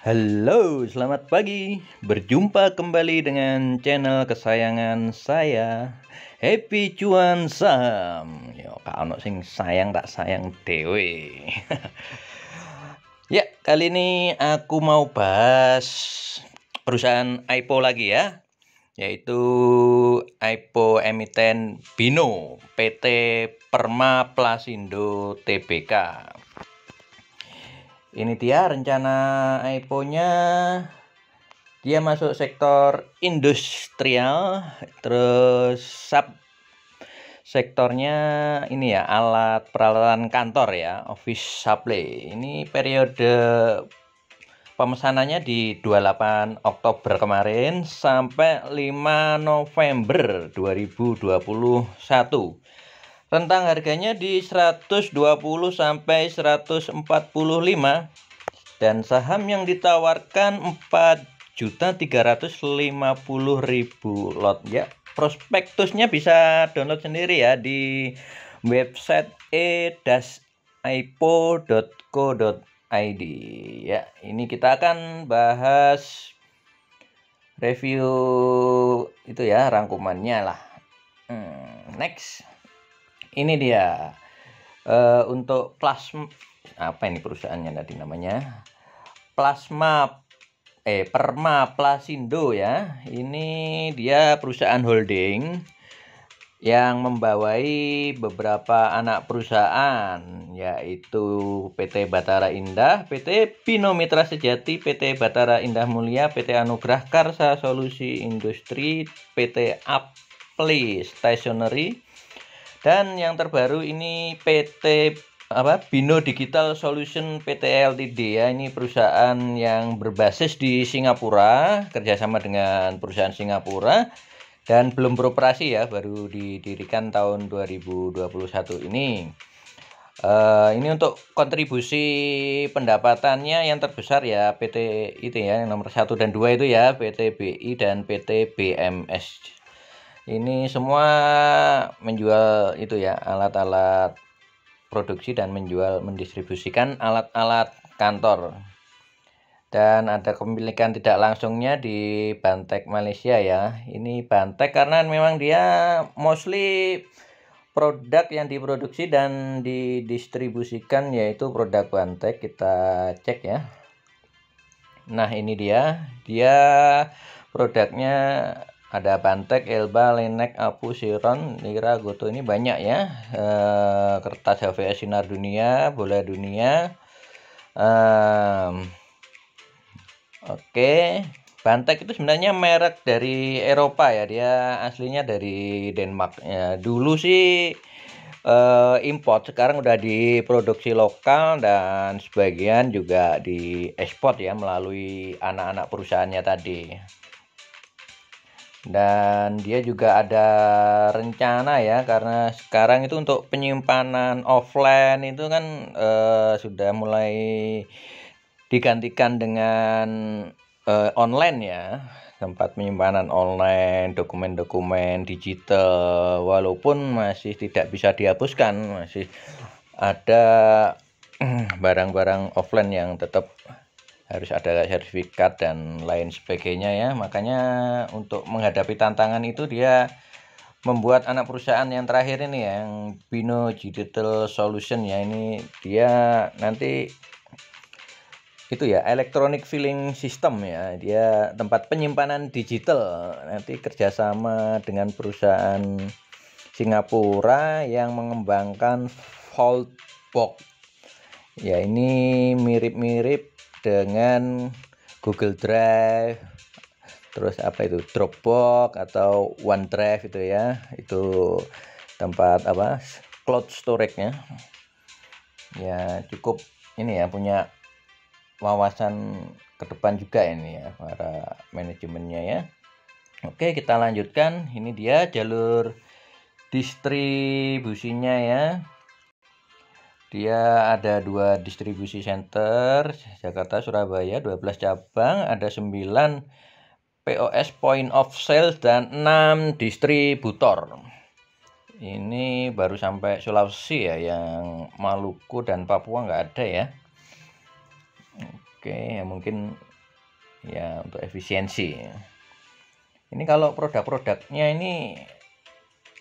Halo, selamat pagi. Berjumpa kembali dengan channel kesayangan saya, Happy Cuan Saham. Yo, kalau sing sayang tak sayang dewe. Ya, kali ini aku mau bahas perusahaan IPO lagi ya, yaitu IPO emiten Bino PT Perma Plasindo Tbk. Ini dia rencana IPO-nya. Dia masuk sektor industrial, terus sub sektornya ini ya, alat peralatan kantor ya, office supply. Ini periode pemesanannya di 28 Oktober kemarin sampai 5 November 2021. Rentang harganya di 120 sampai 145 dan saham yang ditawarkan 4.350.000 lot ya. Prospektusnya bisa download sendiri ya di website e-ipo.co.id ya. Ini kita akan bahas review itu ya, rangkumannya lah. Next. Ini dia untuk plasma, apa ini perusahaannya tadi namanya, Perma Plasindo ya. Ini dia perusahaan holding yang membawai beberapa anak perusahaan, yaitu PT Batara Indah, PT Bino Mitra Sejati, PT Batara Indah Mulia, PT Anugrah Karsa Solusi Industri, PT Apli Stationery, dan yang terbaru ini PT Bino Digital Solution PT Ltd ya. Ini perusahaan yang berbasis di Singapura, kerjasama dengan perusahaan Singapura, dan belum beroperasi ya, baru didirikan tahun 2021 ini. Ini untuk kontribusi pendapatannya yang terbesar ya, PT itu ya, yang nomor 1 dan 2 itu ya, PT BI dan PT BMS. Ini semua menjual itu ya, alat-alat produksi dan mendistribusikan alat-alat kantor. Dan ada kepemilikan tidak langsungnya di Bantek Malaysia ya. Ini Bantek karena memang dia mostly produk yang diproduksi dan didistribusikan yaitu produk Bantek. Kita cek ya. Nah, ini dia produknya. Ada Bantek, Elba, Lenek, Apu, Siron, Lira, Goto, ini banyak ya. Kertas HVS Sinar Dunia, Bola Dunia. Oke. Bantek itu sebenarnya merek dari Eropa ya. Dia aslinya dari Denmark ya. Dulu sih import, sekarang udah diproduksi lokal dan sebagian juga diekspor ya melalui anak-anak perusahaannya tadi. Dan dia juga ada rencana ya, karena sekarang itu untuk penyimpanan offline itu kan sudah mulai digantikan dengan online ya, tempat penyimpanan online, dokumen-dokumen digital, walaupun masih tidak bisa dihapuskan, masih ada barang-barang offline yang tetap harus ada sertifikat dan lain sebagainya ya. Makanya untuk menghadapi tantangan itu dia membuat anak perusahaan yang terakhir ini ya, yang Bino Digital Solution ya. Ini dia nanti itu ya, electronic filling system ya, dia tempat penyimpanan digital, nanti kerjasama dengan perusahaan Singapura yang mengembangkan Vault Box ya. Ini mirip-mirip dengan Google Drive, terus apa itu, Dropbox atau OneDrive itu ya, itu tempat cloud storage-nya ya. Cukup ini ya, punya wawasan ke depan juga ini ya para manajemennya ya. Oke, kita lanjutkan. Ini dia jalur distribusinya ya. Dia ada 2 distribusi center, Jakarta, Surabaya, 12 cabang, ada 9 POS point of sale dan 6 distributor. Ini baru sampai Sulawesi ya, yang Maluku dan Papua nggak ada ya. Oke, ya mungkin ya, untuk efisiensi. Ini kalau produk-produknya ini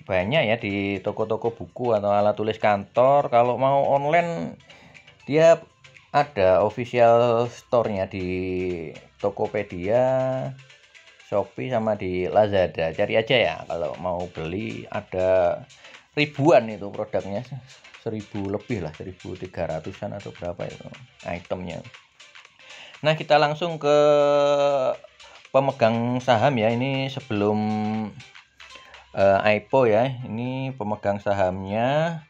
banyak ya di toko-toko buku atau alat tulis kantor. Kalau mau online dia ada official store-nya di Tokopedia, Shopee, sama di Lazada. Cari aja ya kalau mau beli, ada ribuan itu produknya, 1000 lebih lah, 1300-an atau berapa itu itemnya. Nah, kita langsung ke pemegang saham ya. Ini sebelum IPO ya, ini pemegang sahamnya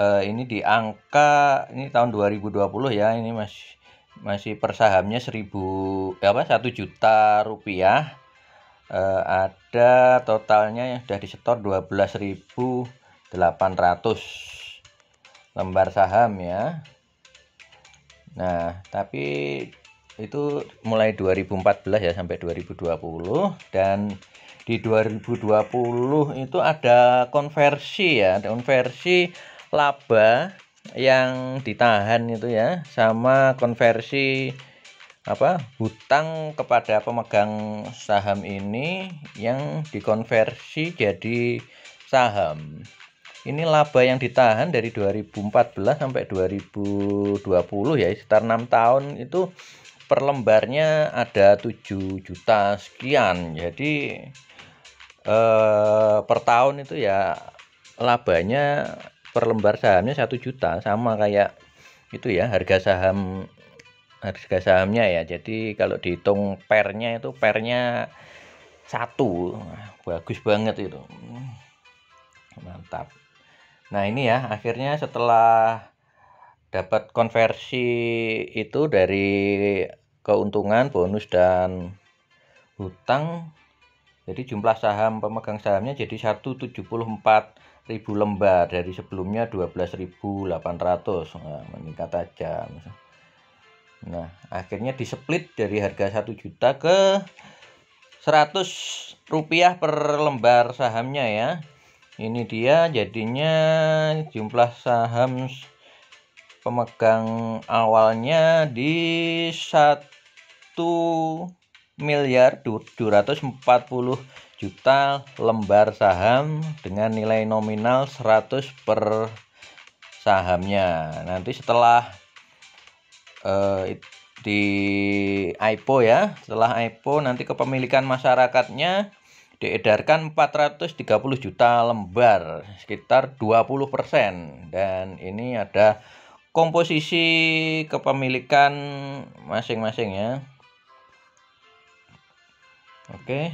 ini di angka, ini tahun 2020 ya, ini masih per sahamnya 1 juta rupiah. Ada totalnya yang sudah disetor 12.800 lembar saham ya. Nah, tapi itu mulai 2014 ya sampai 2020, dan di 2020 itu ada konversi ya, ada konversi laba yang ditahan itu ya, sama konversi hutang kepada pemegang saham ini yang dikonversi jadi saham. Ini laba yang ditahan dari 2014 sampai 2020 ya, sekitar 6 tahun itu per lembarnya ada 7 juta sekian. Jadi per tahun itu ya labanya per lembar sahamnya 1 juta, sama kayak itu ya harga sahamnya ya. Jadi kalau dihitung pernya itu pernya 1, bagus banget itu, mantap. Nah, ini ya akhirnya setelah dapat konversi itu dari keuntungan, bonus, dan hutang, jadi jumlah saham pemegang sahamnya jadi 174.000 lembar dari sebelumnya 12.800. Nah, meningkat aja. Nah, akhirnya displit dari harga 1 juta ke 100 rupiah per lembar sahamnya ya. Ini dia jadinya jumlah saham pemegang awalnya di 1.240.000.000 lembar saham dengan nilai nominal 100 per sahamnya. Nanti setelah di IPO ya, setelah IPO nanti kepemilikan masyarakatnya diedarkan 430 juta lembar, sekitar 20%. Dan ini ada komposisi kepemilikan masing-masing ya. Oke.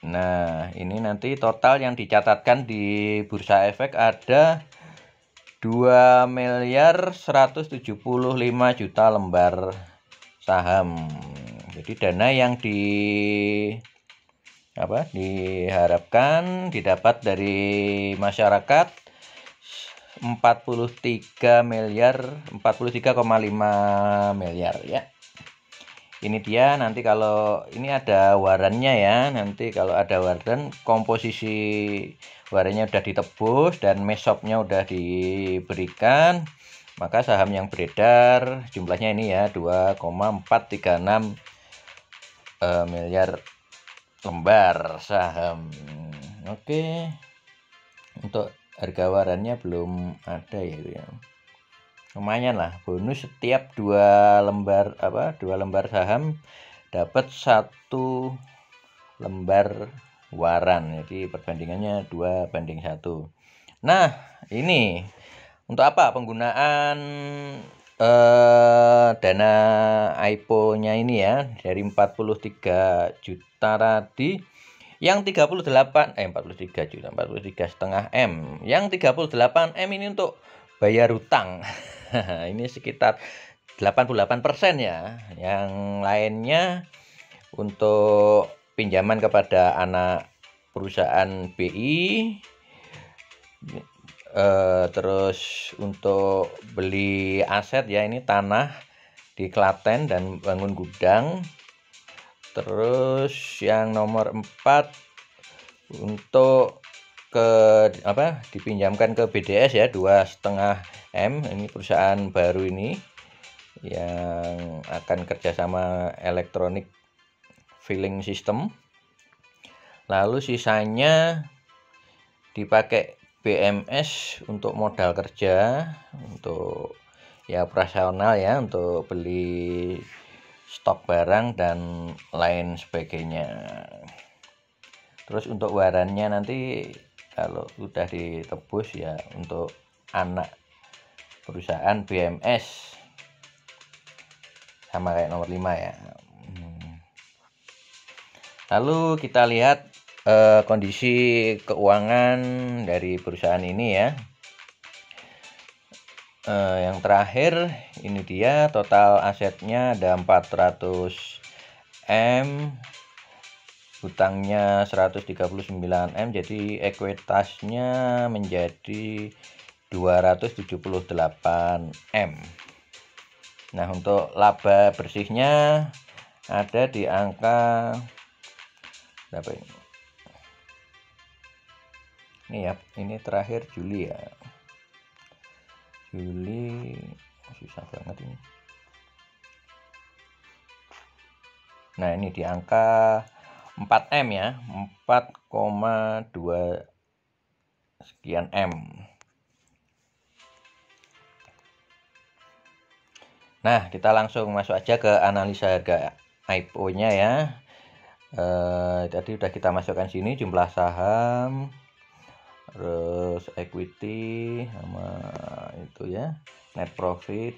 Nah, ini nanti total yang dicatatkan di Bursa Efek ada 2.175.000.000 lembar saham. Jadi dana yang diharapkan didapat dari masyarakat 43,5 miliar ya. Ini dia, nanti kalau ini ada warannya ya, nanti kalau ada waran, komposisi warannya udah ditebus dan mesopnya udah diberikan, maka saham yang beredar jumlahnya ini ya 2,436 miliar lembar saham. Oke, untuk harga warannya belum ada ya. Lumayan lah, bonus setiap 2 lembar saham dapat 1 lembar waran. Jadi perbandingannya 2:1. Nah, ini untuk apa penggunaan dana IPO-nya ini ya, dari 43 juta tadi, yang 43 juta, 43,5 M. Yang 38 M ini untuk bayar hutang. Ini sekitar 88% ya. Yang lainnya untuk pinjaman kepada anak perusahaan BI, terus untuk beli aset ya, ini tanah di Klaten dan bangun gudang. Terus yang nomor 4 untuk dipinjamkan ke BDS ya, 2,5 M. Ini perusahaan baru ini yang akan kerjasama elektronik filling system. Lalu sisanya dipakai BMS untuk modal kerja, untuk ya operasional ya, untuk beli stok barang dan lain sebagainya. Terus untuk warannya nanti kalau sudah ditebus ya untuk anak perusahaan BMS, sama kayak nomor 5 ya. Lalu kita lihat kondisi keuangan dari perusahaan ini ya. Yang terakhir ini dia total asetnya ada 400 M, hutangnya 139 M, jadi ekuitasnya menjadi 278 M. Nah, untuk laba bersihnya ada di angka berapa ini? Ini ya, ini terakhir Juli ya. Juli susah banget ini. Nah, ini di angka 4 M ya, 4,2 sekian M. Nah, kita langsung masuk aja ke analisa harga IPO-nya ya. Tadi udah kita masukkan sini jumlah saham, terus equity sama itu ya, net profit,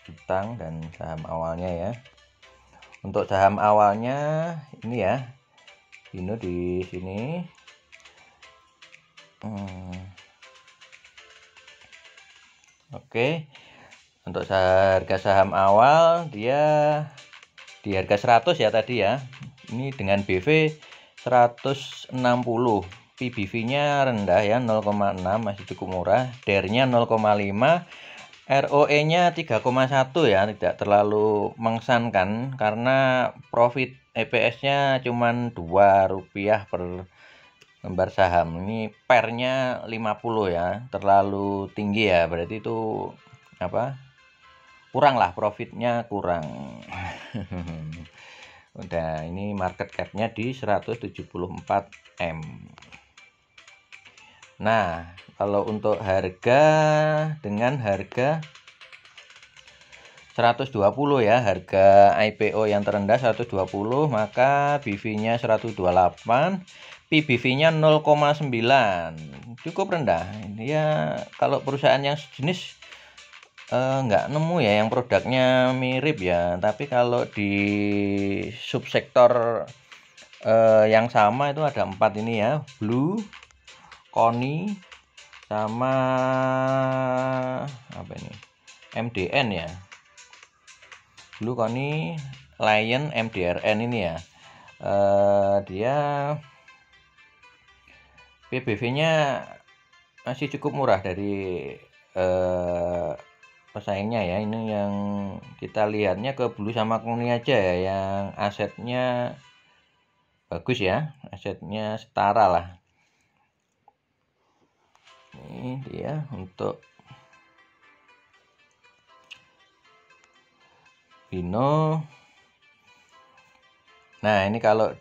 hutang dan saham awalnya ya. Untuk saham awalnya ini ya, Hino di sini. Oke. Untuk harga saham awal dia di harga 100 ya tadi ya. Ini dengan BV 160. PBV-nya rendah ya, 0,6, masih cukup murah. DER-nya 0,5. ROE-nya 3,1 ya, tidak terlalu mengesankan karena profit EPS-nya cuma Rp2 per lembar saham. Ini pernya 50 ya, terlalu tinggi ya, berarti itu apa? Kurang lah, profitnya kurang. Udah, ini market cap-nya di 174 M. Nah, kalau untuk harga dengan harga 120 ya, harga IPO yang terendah 120, maka BV-nya 128, PBV-nya 0,9. Cukup rendah. Ini ya kalau perusahaan yang sejenis nggak nemu ya yang produknya mirip ya, tapi kalau di subsektor yang sama itu ada 4 ini ya, Blue, Koni, sama apa ini, MDN ya, Blue, Koni, Lion, MDRN ini ya. Dia PBV-nya masih cukup murah dari pesaingnya ya. Ini yang kita lihatnya ke Blue sama Koni aja ya, yang asetnya bagus ya, asetnya setara lah. Ini dia untuk Hino. Nah, ini kalau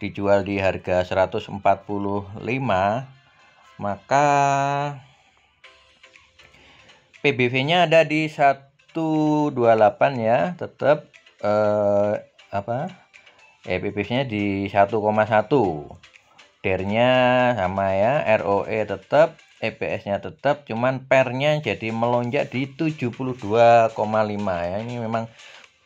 dijual di harga 145, maka PBV-nya ada di 128 ya, tetap PBV-nya di 1,1. DER-nya sama ya, ROE tetap, EPS-nya tetap, cuman pernya jadi melonjak di 72,5 ya. Ini memang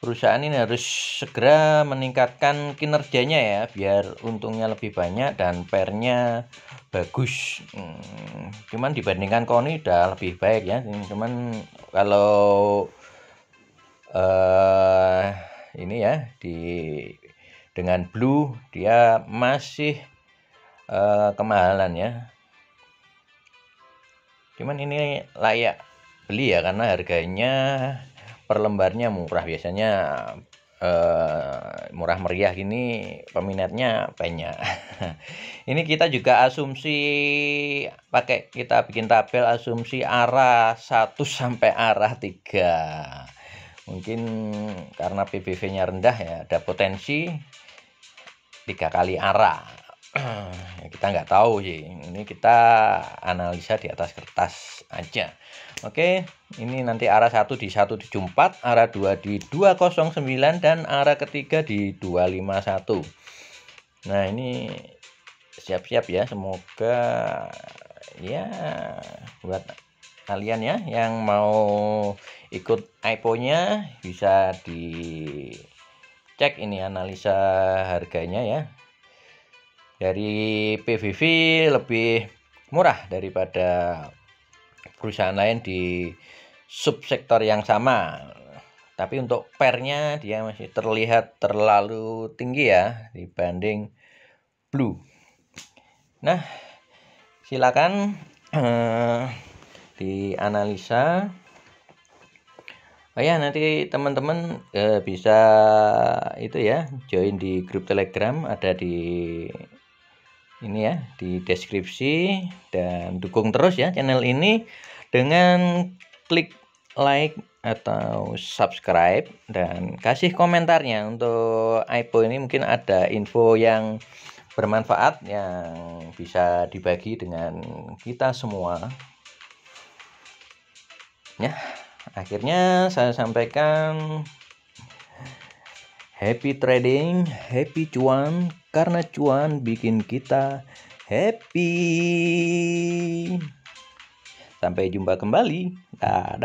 perusahaan ini harus segera meningkatkan kinerjanya ya, biar untungnya lebih banyak dan pernya bagus. Cuman dibandingkan Koni udah lebih baik ya. Cuman kalau ini ya dengan Blue dia masih kemahalan ya. Cuman ini layak beli ya karena harganya per lembarnya murah. Biasanya murah meriah gini peminatnya banyak. Ini kita juga asumsi kita bikin tabel asumsi arah 1 sampai arah 3. Mungkin karena PBV-nya rendah ya, ada potensi 3 kali arah. Ya, kita nggak tahu sih, ini kita analisa di atas kertas aja. Oke, ini nanti arah 1 di 174, arah 2 di 209, dan arah ketiga di 251. Nah, ini siap-siap ya, semoga ya buat kalian ya yang mau ikut IPO-nya bisa dicek ini analisa harganya ya. Dari PVV lebih murah daripada perusahaan lain di subsektor yang sama. Tapi untuk pernya dia masih terlihat terlalu tinggi ya dibanding Blue. Nah, silakan dianalisa. Oh ya, nanti teman-teman bisa itu ya, join di grup Telegram, ada di ini ya, di deskripsi, dan dukung terus ya channel ini dengan klik like atau subscribe dan kasih komentarnya. Untuk IPO ini mungkin ada info yang bermanfaat yang bisa dibagi dengan kita semua ya. Akhirnya saya sampaikan happy trading, happy cuan, karena cuan bikin kita happy. Sampai jumpa kembali. Dah.